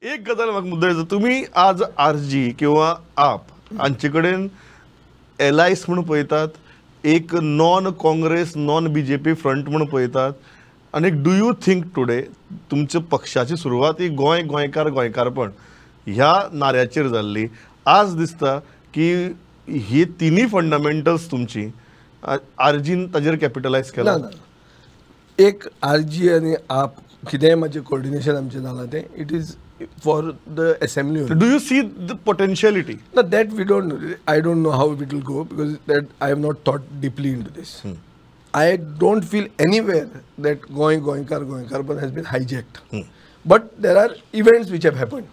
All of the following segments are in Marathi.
एक गजाल म्हाका मुद्दे तुम्ही आज आरजी किंवा आप हांचे कडेन एलायस म्हणून पळयतात, एक non Congress non BJP front म्हणून पळयतात, आनी डू यू थिंक टुडे तुमच्या पक्षाची सुरवात ही गोंयकारपण ह्या नाऱ्याचेर जाल्ली. आज दिसता की ही तिनी फंडामेंटल्स तुमची आरजीन ताजेर कॅपिटलायज केला. एक आरजी आणि आप कितेंय मातशें कोऑर्डिनेशन आमचें जालां तें it is for the assembly. Do you see the potentiality? No, that we don't. I don't know how it will go because that I have not thought deeply into this. I don't feel anywhere that Goinkar has been hijacked. But there are events which have happened.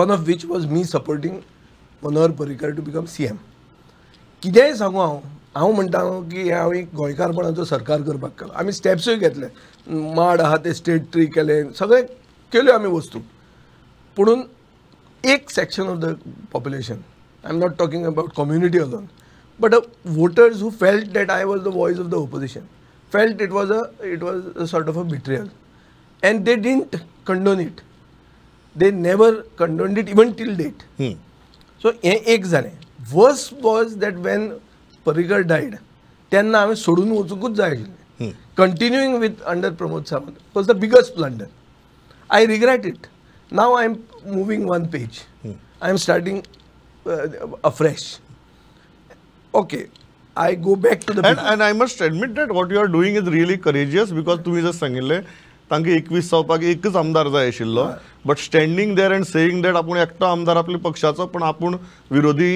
One of which was me supporting Manohar Parrikar to become CM. कितेंय सांगू हांव म्हणटा की हांव एक गोंयकारपणाचो सरकार करपाक केलो. आमी स्टेप्सूय घेतले, माड आहा ते स्टेट ट्री केलें, सगळें केल्यो आमी वस्तू. पुणून एक section of the population, I am not talking about community alone, but voters who felt that I was the voice of the opposition, felt it was a sort of a betrayal, and they didn't condone it. They never condoned it even till date. So हें एक जालें. Worst was that when Parrikar died तेन्ना हांवें सोडून वचूंकूच जाय आशिल्लें. Continuing with under Pramod Sawant was the biggest blunder. I regret it. Now I am moving one page. I am starting afresh. Okay, I go back to the. And I must admit that what you are doing is really courageous because तुम्ही जर सांगितले तांकां 21 जावपाक एकच आमदार जाय आशिल्लो, but standing there and saying that आपूण एकटो आमदार आपल्या पक्षाचो पण आपूण विरोधी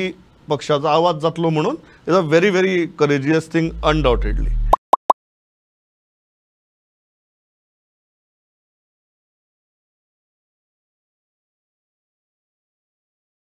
पक्षाचो आवाज जातलो म्हणून is a very very courageous thing undoubtedly.